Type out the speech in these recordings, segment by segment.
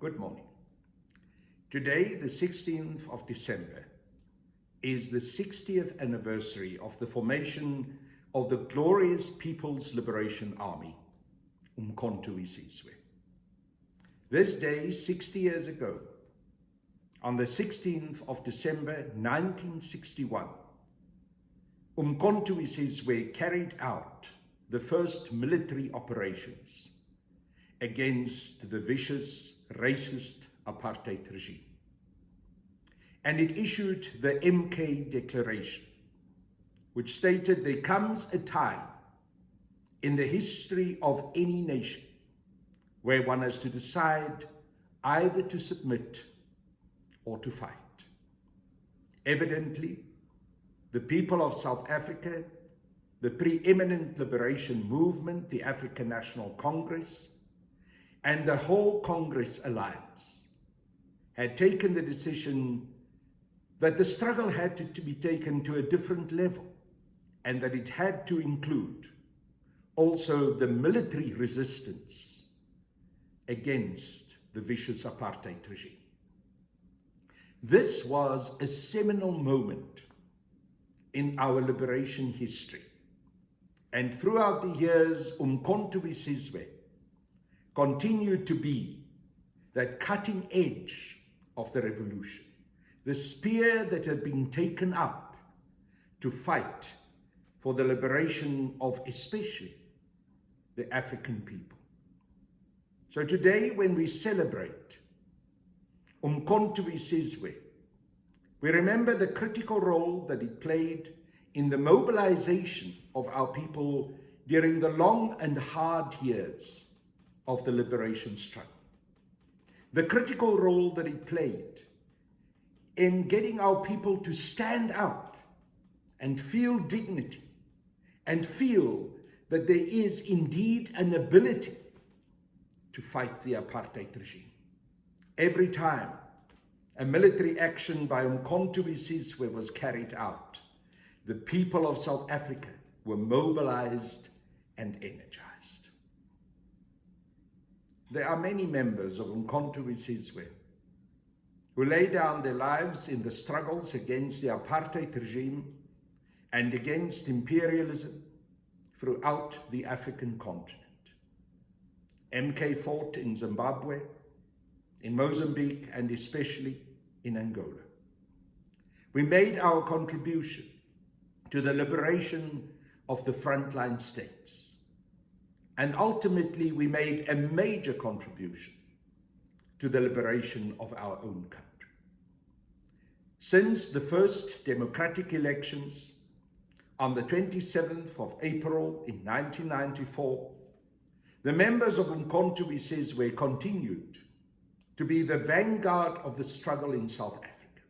Good morning. Today, the 16th of December, is the 60th anniversary of the formation of the glorious People's Liberation Army, Umkhonto Sizwe. This day, 60 years ago, on the 16th of December 1961, Umkhonto Sizwe carried out the first military operations against the vicious, racist apartheid regime. And it issued the MK Declaration, which stated there comes a time in the history of any nation where one has to decide either to submit or to fight. Evidently, the people of South Africa, the preeminent liberation movement, the African National Congress, and the whole Congress Alliance had taken the decision that the struggle had to be taken to a different level, and that it had to include also the military resistance against the vicious apartheid regime. This was a seminal moment in our liberation history, and throughout the years, Umkhonto Sizwe continued to be that cutting edge of the revolution, the spear that had been taken up to fight for the liberation of especially the African people. So today, when we celebrate Umkhonto Sizwe, we remember the critical role that it played in the mobilization of our people during the long and hard years of the liberation struggle. The critical role that it played in getting our people to stand up and feel dignity and feel that there is indeed an ability to fight the apartheid regime. Every time a military action by Umkhonto Sizwe was carried out, the people of South Africa were mobilized and energized. There are many members of Umkhonto Sizwe who lay down their lives in the struggles against the apartheid regime and against imperialism throughout the African continent. MK fought in Zimbabwe, in Mozambique, and especially in Angola. We made our contribution to the liberation of the frontline states. And ultimately, we made a major contribution to the liberation of our own country. Since the first democratic elections on the 27th of April in 1994, the members of Umkhonto Sizwe continued to be the vanguard of the struggle in South Africa.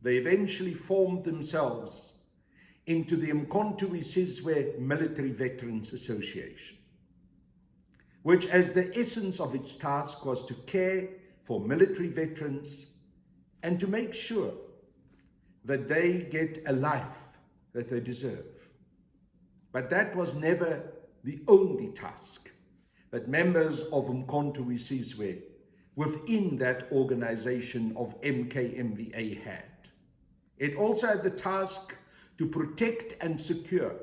They eventually formed themselves into the Umkhonto Sizwe Military Veterans Association, which as the essence of its task was to care for military veterans and to make sure that they get a life that they deserve. But that was never the only task that members of Umkhonto Sizwe within that organization of MKMVA had. It also had the task to protect and secure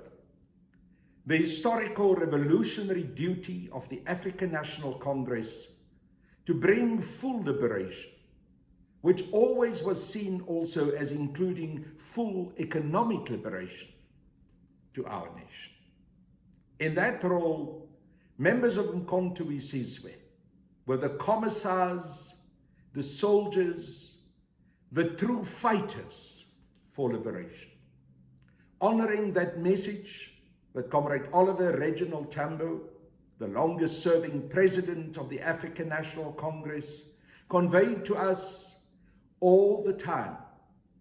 the historical revolutionary duty of the African National Congress to bring full liberation, which always was seen also as including full economic liberation to our nation. In that role, members of Umkhonto Sizwe were the commissars, the soldiers, the true fighters for liberation, honoring that message that Comrade Oliver Reginald Tambo, the longest serving president of the African National Congress, conveyed to us all the time,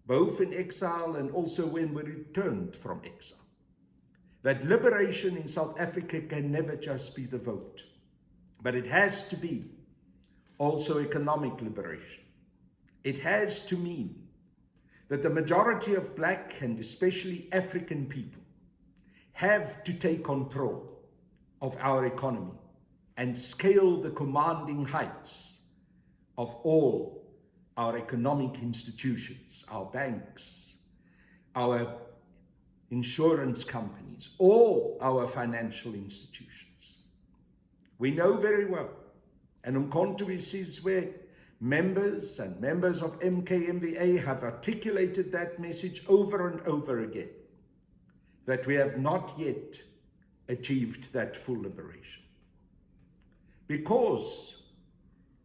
both in exile and also when we returned from exile, that liberation in South Africa can never just be the vote, but it has to be also economic liberation. It has to mean that the majority of Black and especially African people have to take control of our economy and scale the commanding heights of all our economic institutions, our banks, our insurance companies, all our financial institutions. We know very well, and Umkhonto Sizwe members and members of MKMVA have articulated that message over and over again, that we have not yet achieved that full liberation. Because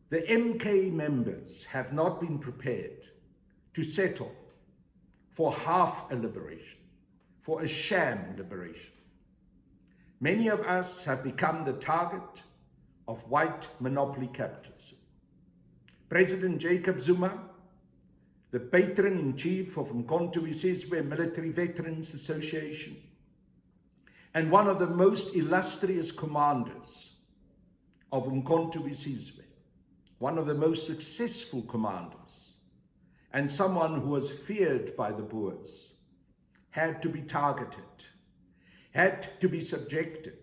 the MK members have not been prepared to settle for half a liberation, for a sham liberation. Many of us have become the target of white monopoly capitalism. President Jacob Zuma, the patron-in-chief of Umkhonto Sizwe Military Veterans Association, and one of the most illustrious commanders of Umkhonto Sizwe, one of the most successful commanders, and someone who was feared by the Boers, had to be targeted, had to be subjected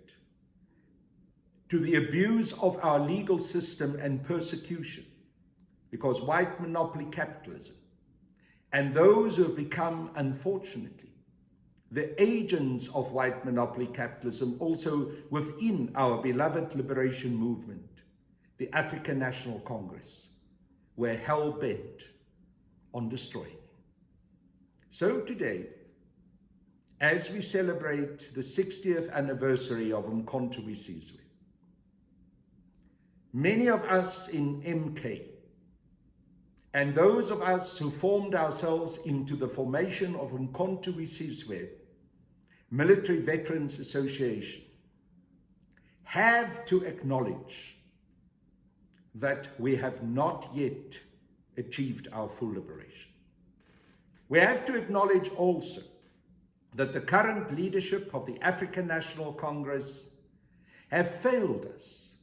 to the abuse of our legal system and persecution, because white monopoly capitalism and those who have become, unfortunately, the agents of white monopoly capitalism also within our beloved liberation movement, the African National Congress, were hell-bent on destroying. So today, as we celebrate the 60th anniversary of Umkhonto Sizwe, many of us in MK and those of us who formed ourselves into the formation of Umkhonto Sizwe Military Veterans Association have to acknowledge that we have not yet achieved our full liberation. We have to acknowledge also that the current leadership of the African National Congress have failed us.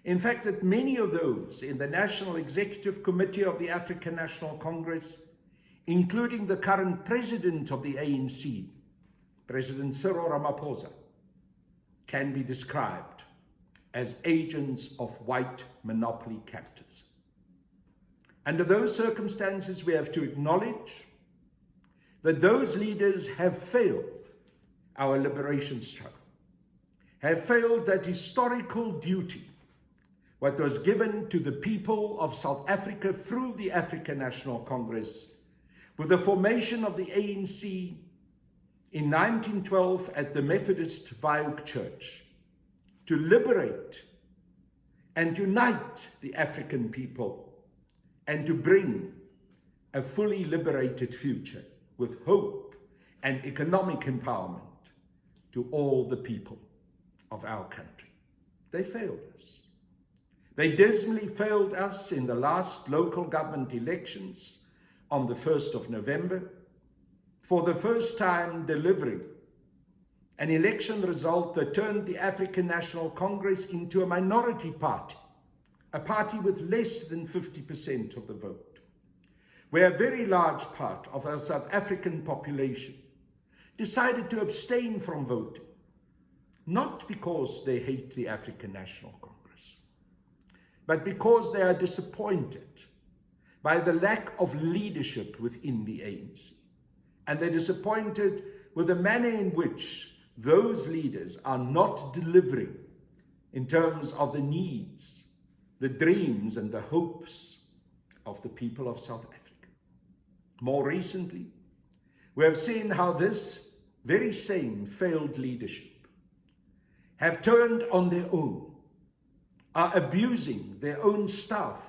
In fact, that many of those in the National Executive Committee of the African National Congress, including the current president of the ANC, President Cyril Ramaphosa, can be described as agents of white monopoly capitalism. Under those circumstances, we have to acknowledge that those leaders have failed our liberation struggle, have failed that historical duty, what was given to the people of South Africa through the African National Congress, with the formation of the ANC in 1912 at the Methodist Vaiuk Church, to liberate and unite the African people and to bring a fully liberated future with hope and economic empowerment to all the people of our country. They failed us. They dismally failed us in the last local government elections on the 1st of November, for the first time delivering an election result that turned the African National Congress into a minority party, a party with less than 50% of the vote, where a very large part of our South African population decided to abstain from voting, not because they hate the African National Congress, but because they are disappointed by the lack of leadership within the ANC. And they're disappointed with the manner in which those leaders are not delivering in terms of the needs, the dreams, and the hopes of the people of South Africa. More recently, we have seen how this very same failed leadership have turned on their own, are abusing their own staff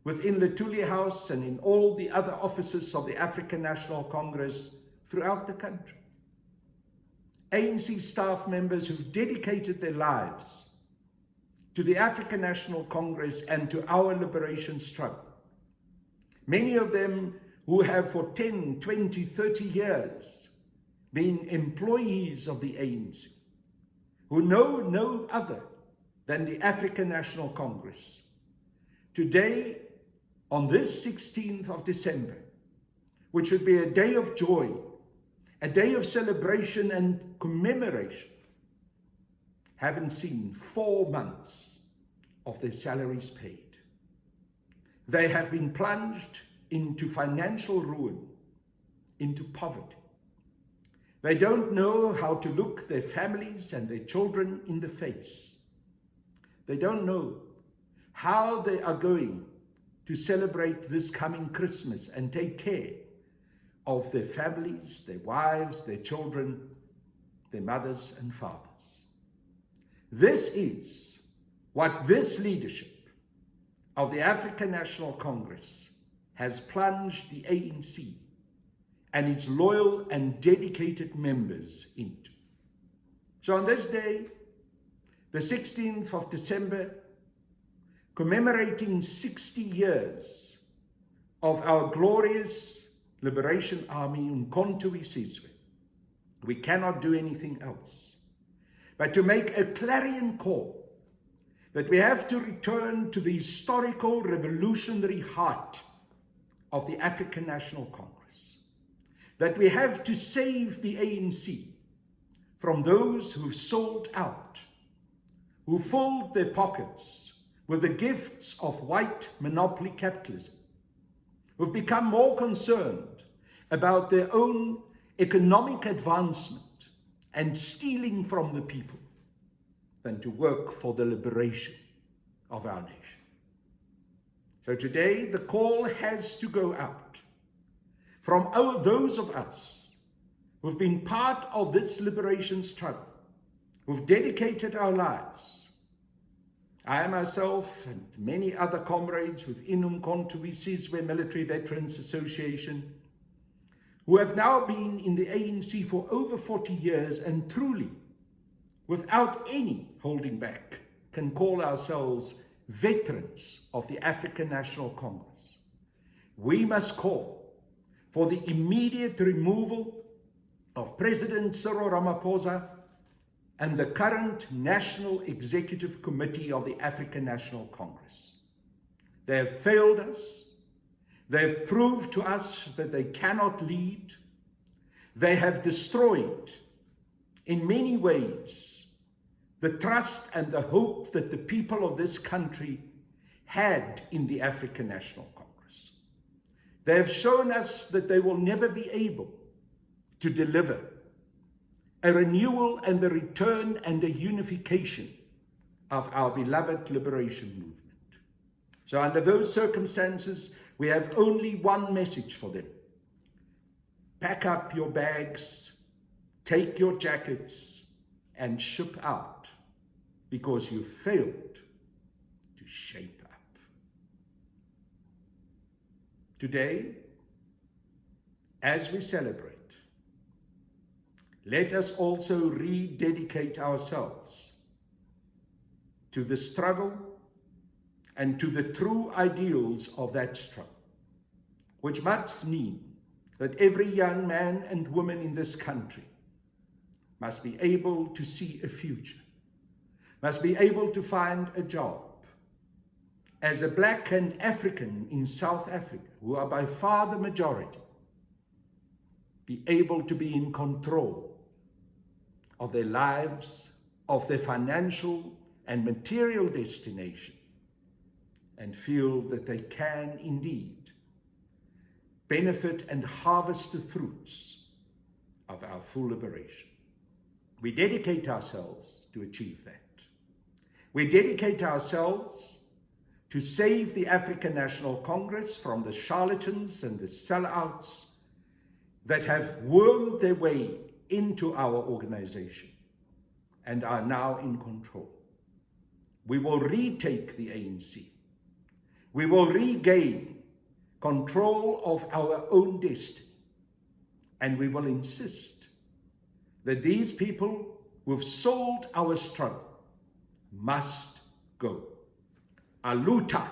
within the Niehaus and in all the other offices of the African National Congress throughout the country. ANC staff members who've dedicated their lives to the African National Congress and to our liberation struggle. Many of them who have for 10, 20, 30 years been employees of the ANC, who know no other than the African National Congress. Today, on this 16th of December, which should be a day of joy, a day of celebration and commemoration, haven't seen 4 months of their salaries paid. They have been plunged into financial ruin, into poverty. They don't know how to look their families and their children in the face. They don't know how they are going to celebrate this coming Christmas and take care of their families, their wives, their children, their mothers and fathers. This is what this leadership of the African National Congress has plunged the ANC and its loyal and dedicated members into. So on this day, the 16th of December, commemorating 60 years of our glorious liberation army, Umkhonto Sizwe, we cannot do anything else but to make a clarion call that we have to return to the historical revolutionary heart of the African National Congress, that we have to save the ANC from those who've sold out, who filled their pockets with the gifts of white monopoly capitalism, who've become more concerned about their own economic advancement and stealing from the people than to work for the liberation of our nation. So today, the call has to go out from those of us who've been part of this liberation struggle, who've dedicated our lives. I myself and many other comrades within Umkhonto Sizwe Military Veterans Association, who have now been in the ANC for over 40 years and truly, without any holding back, can call ourselves veterans of the African National Congress. We must call for the immediate removal of President Cyril Ramaphosa and the current National Executive Committee of the African National Congress. They have failed us. They have proved to us that they cannot lead. They have destroyed, in many ways, the trust and the hope that the people of this country had in the African National Congress. They have shown us that they will never be able to deliver a renewal and the return and a unification of our beloved liberation movement. So under those circumstances, we have only one message for them. Pack up your bags, take your jackets, and ship out, because you failed to shape up. Today, as we celebrate, let us also rededicate ourselves to the struggle and to the true ideals of that struggle, which must mean that every young man and woman in this country must be able to see a future, must be able to find a job. As a Black and African in South Africa, who are by far the majority, be able to be in control of their lives, of their financial and material destination, and feel that they can indeed benefit and harvest the fruits of our full liberation. We dedicate ourselves to achieve that. We dedicate ourselves to save the African National Congress from the charlatans and the sellouts that have wormed their way into our organization and are now in control. We will retake the ANC. We will regain control of our own destiny. And we will insist that these people who've sold our struggle must go. Aluta.